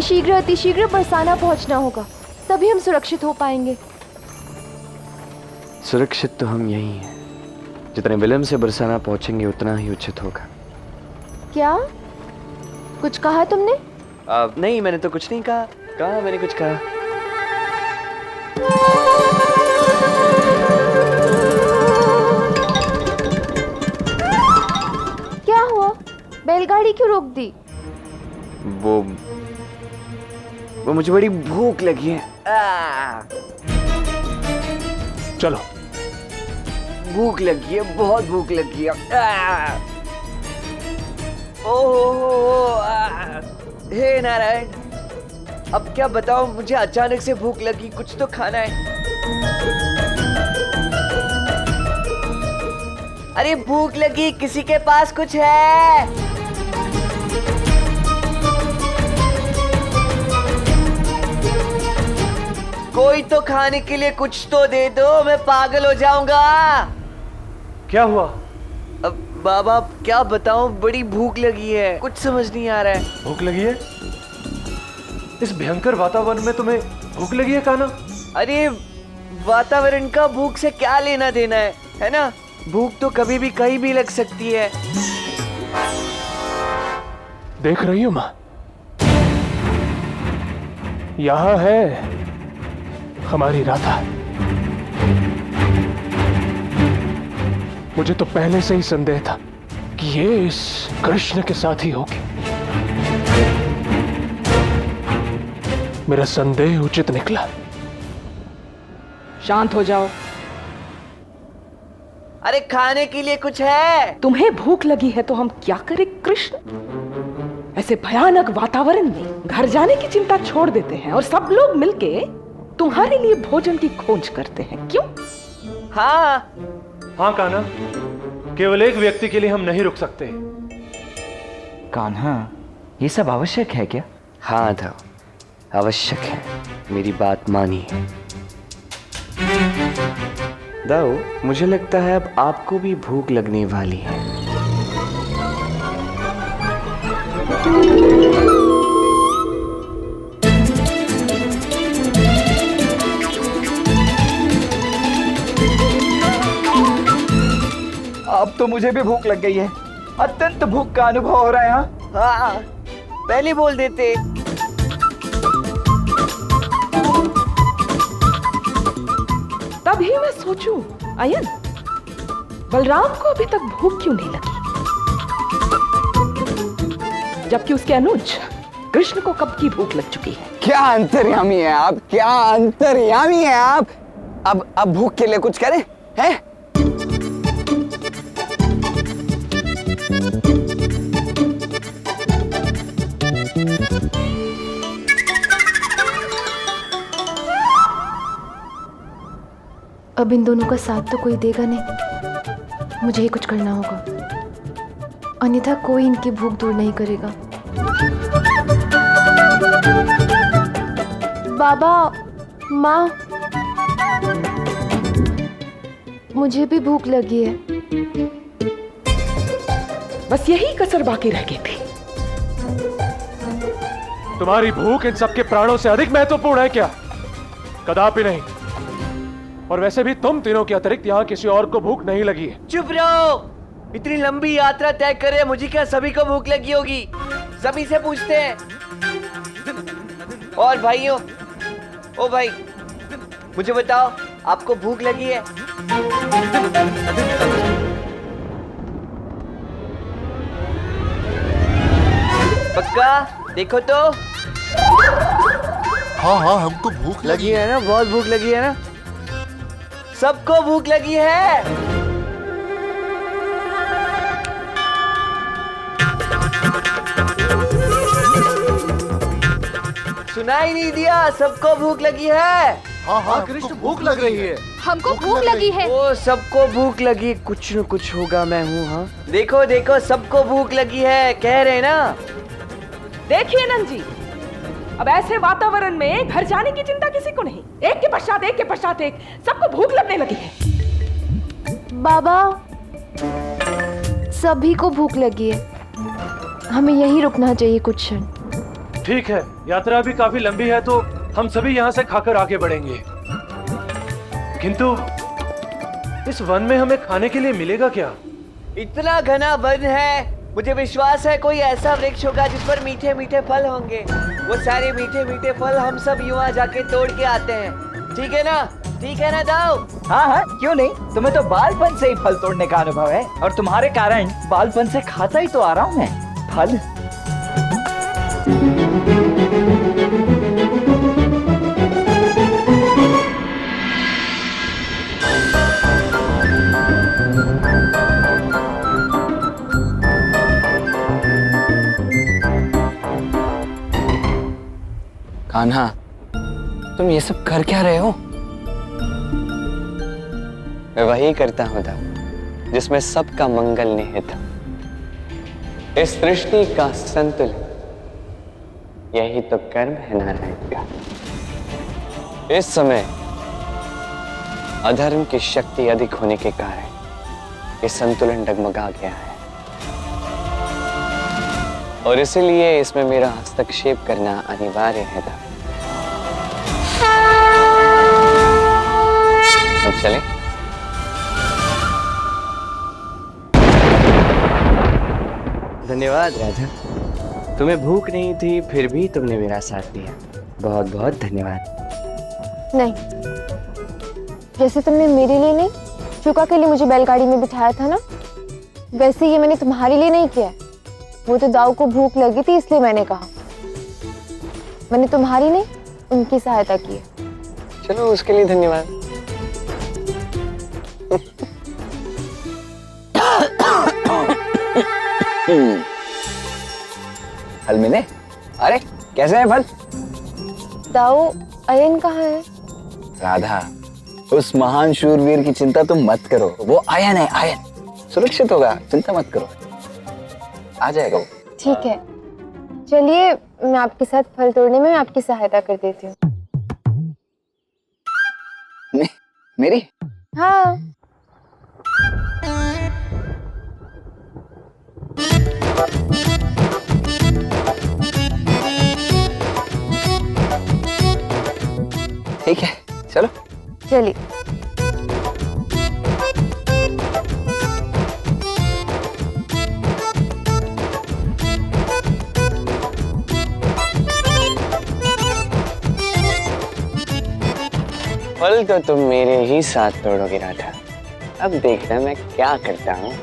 शीघ्र अतिशीघ्र बरसाना पहुंचना होगा, तभी हम सुरक्षित हो पाएंगे। सुरक्षित तो हम यही हैं। जितने विलंब से बरसाना पहुंचेंगे उतना ही उचित होगा। क्या कुछ कहा तुमने? नहीं, मैंने तो कुछ नहीं कहा। कहा मैंने कुछ कहा? क्या हुआ? बैलगाड़ी क्यों रोक दी? वो मुझे बड़ी भूख लगी है। चलो। भूख लगी है, बहुत भूख लगी है। ओह, हे नारायण, अब क्या बताऊं, मुझे अचानक से भूख लगी, कुछ तो खाना है। अरे भूख लगी, किसी के पास कुछ है? कोई तो खाने के लिए कुछ तो दे दो, मैं पागल हो जाऊंगा। क्या हुआ? अब बाबा क्या बताऊं, बड़ी भूख लगी है, कुछ समझ नहीं आ रहा है। भूख लगी है? इस भयंकर वातावरण में तुम्हें भूख लगी है कान्हा? अरे वातावरण का भूख से क्या लेना देना है ना? भूख तो कभी भी कहीं भी लग सकती है। देख रही हो मां, यहां है हमारी राधा। मुझे तो पहले से ही संदेह था कि ये इस कृष्ण के साथ ही होगी। मेरा संदेह उचित निकला। शांत हो जाओ। अरे खाने के लिए कुछ है? तुम्हें भूख लगी है तो हम क्या करें कृष्ण? ऐसे भयानक वातावरण में घर जाने की चिंता छोड़ देते हैं और सब लोग मिलके तुम्हारे लिए भोजन की खोज करते हैं, क्यों? हाँ कान्हा, केवल एक व्यक्ति के लिए हम नहीं रुक सकते। कान्हा, ये सब आवश्यक है क्या? हाँ था, आवश्यक है। मेरी बात मानिए। दाऊ, मुझे लगता है अब आपको भी भूख लगने वाली है। अब तो मुझे भी भूख लग गई है। अत्यंत भूख का अनुभव हो रहा है यहाँ। हाँ, पहले बोल देते। तभी मैं सोचूं, अयन, बलराम को अभी तक भूख क्यों नहीं लगी, जबकि उसके अनुज कृष्ण को कब की भूख लग चुकी है। क्या अंतर्यामी है आप, क्या अंतर्यामी है आप। अब भूख के लिए कुछ करें, हैं? अब इन दोनों का साथ तो कोई देगा नहीं, मुझे ही कुछ करना होगा, अन्यथा कोई इनकी भूख दूर नहीं करेगा। बाबा, माँ, मुझे भी भूख लगी है। बस यही कसर बाकी रह गई थी। तुम्हारी भूख इन सबके प्राणों से अधिक महत्वपूर्ण है क्या? कदापि नहीं। और वैसे भी तुम तीनों के अतिरिक्त यहाँ किसी और को भूख नहीं लगी है। चुप रहो। इतनी लंबी यात्रा तय करे, मुझे क्या सभी को भूख लगी होगी? सभी से पूछते हैं। और भाइयों, ओ भाई, मुझे बताओ, आपको भूख लगी है? पक्का? देखो तो। हाँ, हमको भूख लगी है ना? बहुत भूख लगी है ना? सबको भूख लगी है? सुनाई नहीं दिया? सबको भूख लगी है? हाँ, कृष्ण भूख लग रही है। हमको भूख लगी है। ओ, सबको भूख लगी, कुछ न कुछ होगा, मैं हूँ। हाँ, देखो देखो, सबको भूख लगी है, कह रहे ना? देखिए नंद जी, अब ऐसे वातावरण में घर जाने की चिंता किसी को नहीं। एक के पश्चात एक सबको भूख लगने लगी है। बाबा, सभी को भूख लगी है, हमें यहीं रुकना चाहिए कुछ क्षण। ठीक है, यात्रा भी काफी लंबी है तो हम सभी यहाँ से खाकर आगे बढ़ेंगे। किंतु इस वन में हमें खाने के लिए मिलेगा क्या? इतना घना वन है, मुझे विश्वास है कोई ऐसा वृक्ष होगा जिस पर मीठे मीठे फल होंगे। वो सारे मीठे मीठे फल हम सब युवा जाके तोड़ के आते हैं। ठीक है ना? ठीक है ना दाऊ? हाँ हाँ, क्यों नहीं। तुम्हें तो बालपन से ही फल तोड़ने का अनुभव है और तुम्हारे कारण बालपन से खाता ही तो आ रहा हूँ मैं फल। कान्हा, तुम ये सब कर क्या रहे हो? मैं वही करता हूं जिसमें सबका मंगल निहित है। इस सृष्टि का संतुलन, यही तो कर्म है नारायण का। इस समय अधर्म की शक्ति अधिक होने के कारण ये संतुलन डगमगा गया है और इसीलिए इसमें मेरा हस्तक्षेप करना अनिवार्य है। अब चलें? धन्यवाद राजा, तुम्हें भूख नहीं थी फिर भी तुमने मेरा साथ दिया। बहुत बहुत धन्यवाद। नहीं, जैसे तुमने मेरे लिए नहीं, शुका के लिए मुझे बैलगाड़ी में बिठाया था ना, वैसे ये मैंने तुम्हारे लिए नहीं किया है। वो तो दाऊ को भूख लगी थी इसलिए मैंने कहा। मैंने तुम्हारी नहीं, उनकी सहायता की है। चलो, उसके लिए धन्यवाद। फल मिले? अरे कैसे है फल? दाऊ, अयन कहाँ है? राधा, उस महान शूरवीर की चिंता तुम मत करो। वो आयन है, आयन सुरक्षित होगा, चिंता मत करो, आ जाएगा वो। ठीक है, चलिए मैं आपके साथ फल तोड़ने में आपकी सहायता कर देती हूँ। मेरी? हाँ। ठीक है, चलो। चलिए। फल तो तुम मेरे ही साथ तोड़ोगे राधा। अब देखना मैं क्या करता हूँ।